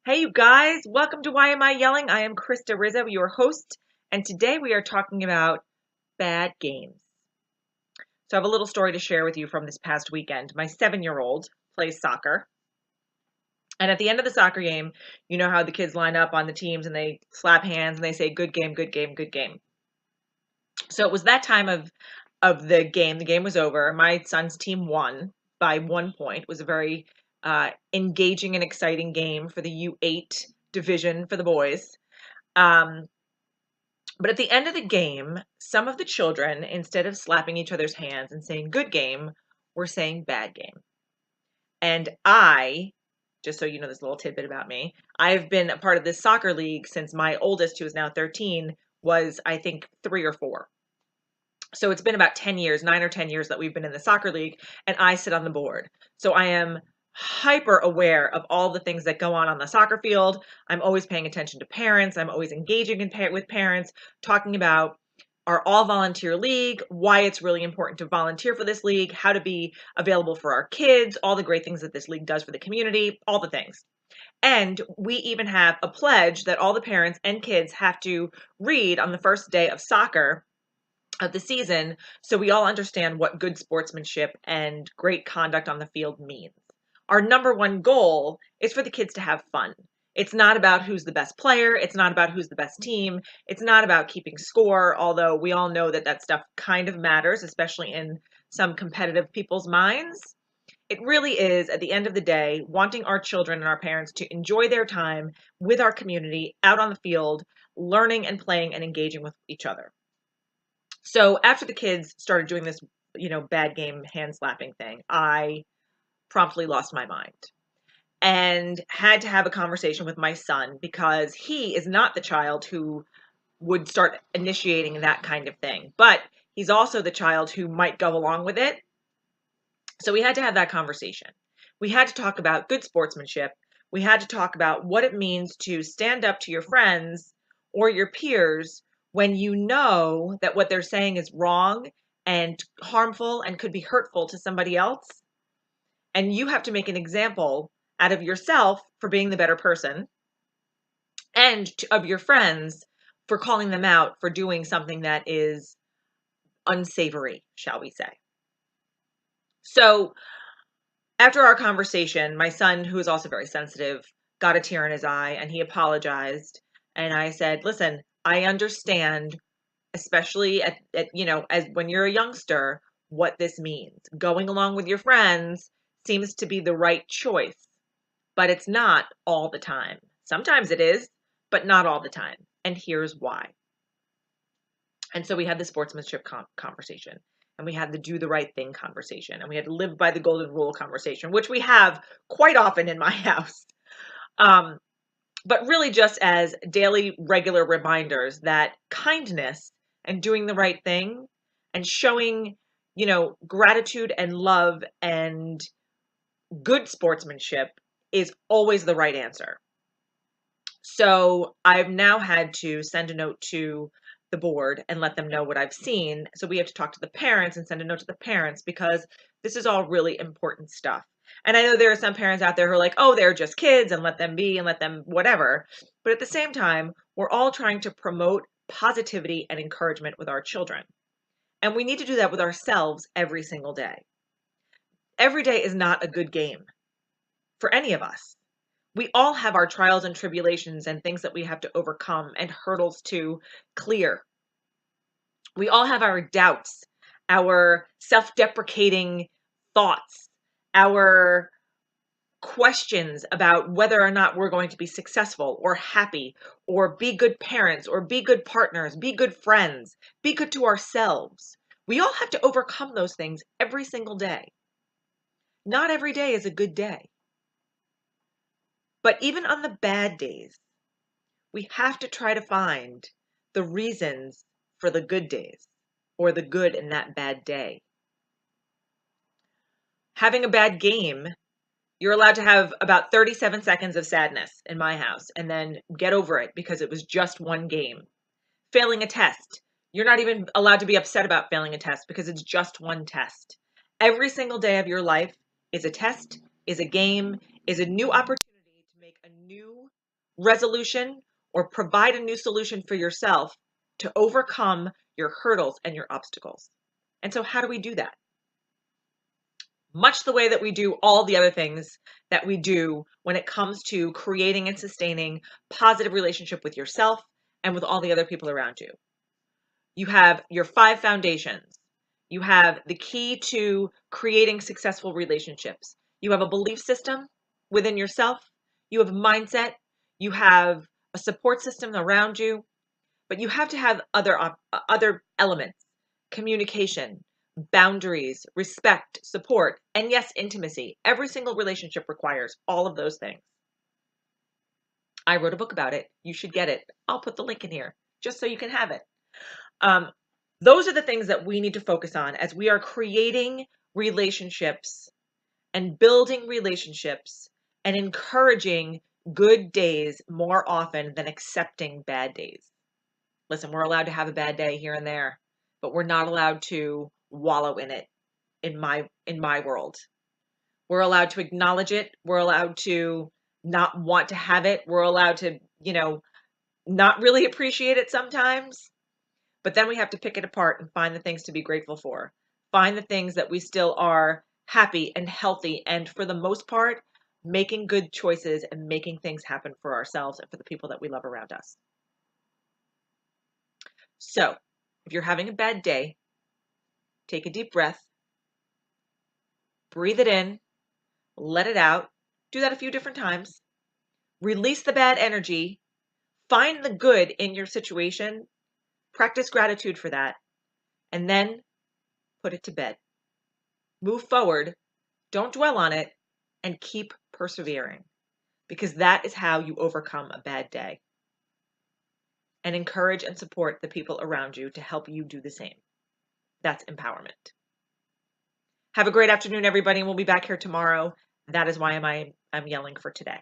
Hey, you guys, welcome to Why Am I Yelling? I am Krista Rizzo, your host, and today we are talking about bad games. So I have a little story to share with you from this past weekend. My 7-year-old plays soccer, and at the end of the soccer game, you know how the kids line up on the teams and they slap hands and they say, good game, good game, good game. So it was that time of the game. The game was over. My son's team won by 1 point. It was a very engaging and exciting game for the U8 division for the boys. But at the end of the game, some of the children, instead of slapping each other's hands and saying good game, were saying bad game. And just so you know this little tidbit about me, I've been a part of this soccer league since my oldest, who is now 13, was, I think, 3 or 4. So it's been about 10 years, 9 or 10 years that we've been in the soccer league, and I sit on the board. So I am hyper aware of all the things that go on the soccer field. I'm always paying attention to parents. I'm always engaging with parents, talking about our all volunteer league, why it's really important to volunteer for this league, how to be available for our kids, all the great things that this league does for the community, all the things. And we even have a pledge that all the parents and kids have to read on the first day of soccer of the season, so we all understand what good sportsmanship and great conduct on the field means. Our number one goal is for the kids to have fun. It's not about who's the best player. It's not about who's the best team. It's not about keeping score, although we all know that stuff kind of matters, especially in some competitive people's minds. It really is, at the end of the day, wanting our children and our parents to enjoy their time with our community out on the field, learning and playing and engaging with each other. So after the kids started doing this, bad game hand slapping thing, I promptly lost my mind and had to have a conversation with my son because he is not the child who would start initiating that kind of thing, but he's also the child who might go along with it. So we had to have that conversation. We had to talk about good sportsmanship. We had to talk about what it means to stand up to your friends or your peers when you know that what they're saying is wrong and harmful and could be hurtful to somebody else. And you have to make an example out of yourself for being the better person and of your friends for calling them out for doing something that is unsavory, shall we say. So after our conversation, my son, who is also very sensitive, got a tear in his eye and he apologized. And I said, listen, I understand, especially as when you're a youngster, what this means. Going along with your friends seems to be the right choice, but it's not all the time. Sometimes it is, but not all the time. And here's why. And so we had the sportsmanship conversation, and we had the do the right thing conversation, and we had to live by the golden rule conversation, which we have quite often in my house. But really just as daily, regular reminders that kindness and doing the right thing and showing, gratitude and love and good sportsmanship is always the right answer. So I've now had to send a note to the board and let them know what I've seen. So we have to talk to the parents and send a note to the parents because this is all really important stuff. And I know there are some parents out there who are like, oh, they're just kids and let them be and let them whatever. But at the same time, we're all trying to promote positivity and encouragement with our children. And we need to do that with ourselves every single day. Every day is not a good game for any of us. We all have our trials and tribulations and things that we have to overcome and hurdles to clear. We all have our doubts, our self-deprecating thoughts, our questions about whether or not we're going to be successful or happy or be good parents or be good partners, be good friends, be good to ourselves. We all have to overcome those things every single day. Not every day is a good day. But even on the bad days, we have to try to find the reasons for the good days or the good in that bad day. Having a bad game, you're allowed to have about 37 seconds of sadness in my house and then get over it because it was just one game. Failing a test, you're not even allowed to be upset about failing a test because it's just one test. Every single day of your life is a test, is a game, is a new opportunity to make make a new resolution or provide a new solution for yourself to overcome your hurdles and your obstacles. And so how do we do that? Much the way that we do all the other things that we do when it comes to creating and sustaining positive relationship with yourself and with all the other people around you. You have your 5 foundations. You have the key to creating successful relationships. You have a belief system within yourself. You have a mindset. You have a support system around you. But you have to have other elements: communication, boundaries, respect, support, and yes, intimacy. Every single relationship requires all of those things. I wrote a book about it. You should get it. I'll put the link in here just so you can have it. Those are the things that we need to focus on as we are creating relationships and building relationships and encouraging good days more often than accepting bad days. Listen, we're allowed to have a bad day here and there, but we're not allowed to wallow in it in my world. We're allowed to acknowledge it. We're allowed to not want to have it. We're allowed to, not really appreciate it sometimes. But then we have to pick it apart and find the things to be grateful for. Find the things that we still are happy and healthy and, for the most part, making good choices and making things happen for ourselves and for the people that we love around us. So, if you're having a bad day, take a deep breath, breathe it in, let it out. Do that a few different times. Release the bad energy. Find the good in your situation. Practice gratitude for that. And then put it to bed. Move forward. Don't dwell on it. And keep persevering. Because that is how you overcome a bad day. And encourage and support the people around you to help you do the same. That's empowerment. Have a great afternoon, everybody, and we'll be back here tomorrow. That is why I'm yelling for today.